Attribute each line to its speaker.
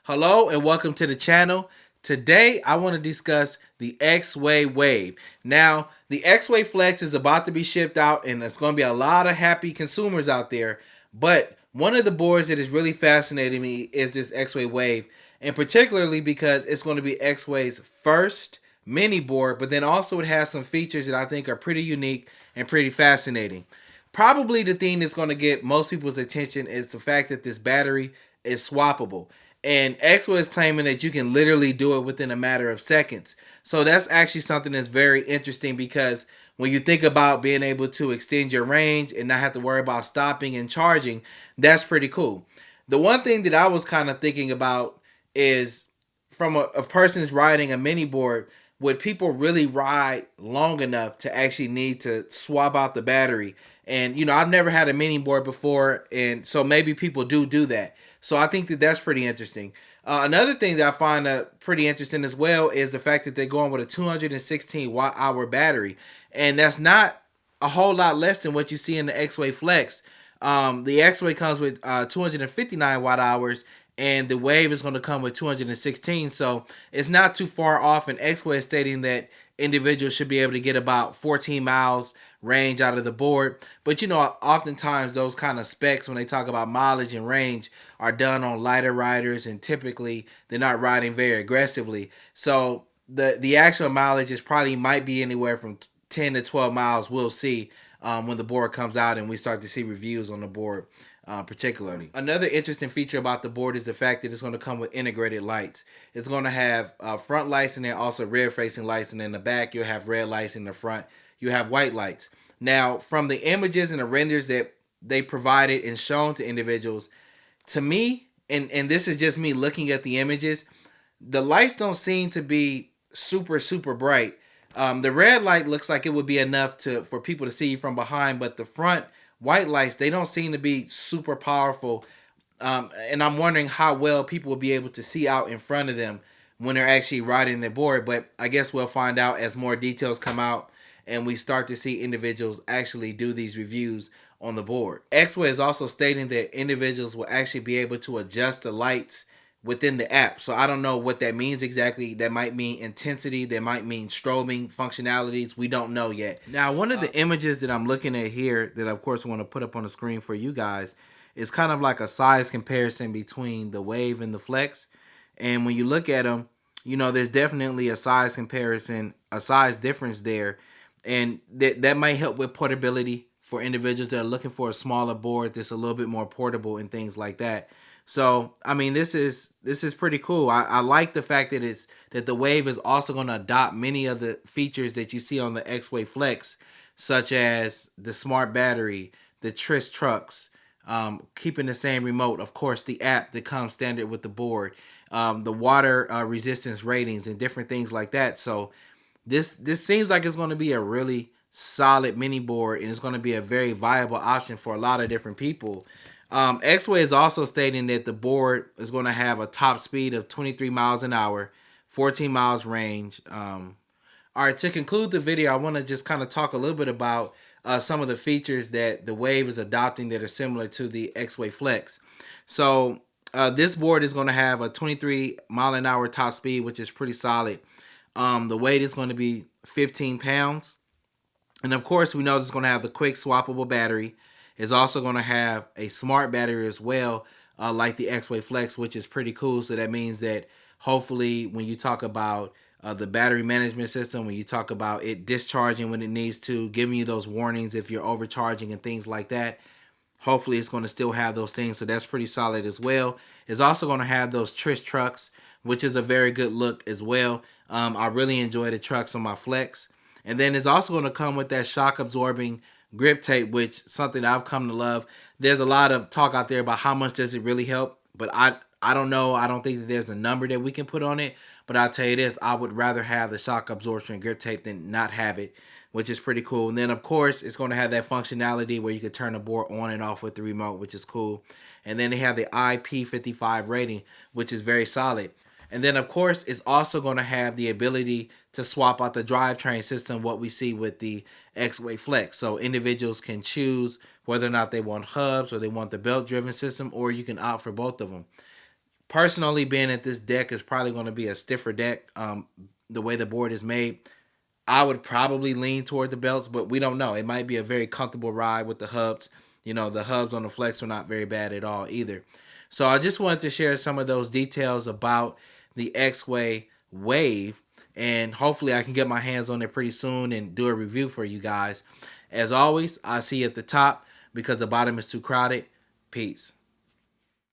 Speaker 1: Hello and welcome to the channel. Today I want to discuss the Exway Wave. Now, the Exway Flex is about to be shipped out and there's going to be a lot of happy consumers out there. But one of the boards that is really fascinating me is this Exway Wave, and particularly because it's going to be Exway's first mini board, but then also it has some features that I think are pretty unique and pretty fascinating. Probably the thing that's going to get most people's attention is the fact that this battery is swappable. And Exway is claiming that you can literally do it within a matter of seconds. So that's actually something that's very interesting because when you think about being able to extend your range and not have to worry about stopping and charging, that's pretty cool. The one thing that I was kind of thinking about is from a person's riding a mini board, would people really ride long enough to actually need to swap out the battery? And I've never had a mini board before, and so maybe people do that. So I think that that's pretty interesting. Another thing that I find pretty interesting as well is the fact that they're going with a 216 watt hour battery, and that's not a whole lot less than what you see in the Exway Flex. The Exway comes with 259 watt hours, and the Wave is going to come with 216. So it's not too far off. And Exway is stating that individuals should be able to get about 14 miles range out of the board. But oftentimes those kind of specs when they talk about mileage and range are done on lighter riders, and typically they're not riding very aggressively. So the actual mileage is probably might be anywhere from 10 to 12 miles. We'll see when the board comes out and we start to see reviews on the board. Particularly, another interesting feature about the board is the fact that it's going to come with integrated lights. It's going to have front lights and then also rear facing lights, and in the back you'll have red lights, in the front you have white lights. Now, from the images and the renders that they provided and shown to individuals, to me, and this is just me looking at the images, the lights don't seem to be super bright. The red light looks like it would be enough for people to see you from behind, but the front white lights, they don't seem to be super powerful. And I'm wondering how well people will be able to see out in front of them when they're actually riding their board. But I guess we'll find out as more details come out and we start to see individuals actually do these reviews on the board. Exway is also stating that individuals will actually be able to adjust the lights within the app. So I don't know what that means exactly. That might mean intensity. That might mean strobing functionalities. We don't know yet. Now, one of the images that I'm looking at here that of course I want to put up on the screen for you guys is kind of like a size comparison between the Wave and the Flex. And when you look at them, there's definitely a size comparison, a size difference there. And that might help with portability for individuals that are looking for a smaller board that's a little bit more portable and things like that. So I mean, this is pretty cool. I like the fact that the Wave is also going to adopt many of the features that you see on the Exway Flex, such as the smart battery, the Tris trucks, keeping the same remote, of course, the app that comes standard with the board, the water resistance ratings, and different things like that. So this seems like it's going to be a really solid mini board, and it's going to be a very viable option for a lot of different people. Exway is also stating that the board is going to have a top speed of 23 miles an hour, 14 miles range. All right, to conclude the video, I want to just kind of talk a little bit about some of the features that the Wave is adopting that are similar to the Exway Flex. So this board is going to have a 23 mile an hour top speed, which is pretty solid. The weight is going to be 15 pounds. And of course, we know it's going to have the quick swappable battery. It's also going to have a smart battery as well, like the Exway Flex, which is pretty cool. So that means that hopefully when you talk about the battery management system, when you talk about it discharging when it needs to, giving you those warnings if you're overcharging and things like that, hopefully it's going to still have those things. So that's pretty solid as well. It's also going to have those Tris trucks, which is a very good look as well. I really enjoy the trucks on my Flex. And then it's also going to come with that shock absorbing grip tape, which is something I've come to love. There's a lot of talk out there about how much does it really help, but I don't know. I don't think that there's a number that we can put on it. But I'll tell you this, I would rather have the shock absorption grip tape than not have it, which is pretty cool. And then of course it's going to have that functionality where you can turn the board on and off with the remote, which is cool. And then they have the IP55 rating, which is very solid. And then of course it's also going to have the ability to swap out the drivetrain system, what we see with the Exway Flex. So individuals can choose whether or not they want hubs or they want the belt driven system, or you can opt for both of them. Personally, being that this deck is probably going to be a stiffer deck, the way the board is made, I would probably lean toward the belts, but we don't know. It might be a very comfortable ride with the hubs. The hubs on the flex were not very bad at all either. So I just wanted to share some of those details about the Exway Wave, and hopefully I can get my hands on it pretty soon and do a review for you guys. As always, I'll see you at the top because the bottom is too crowded. Peace.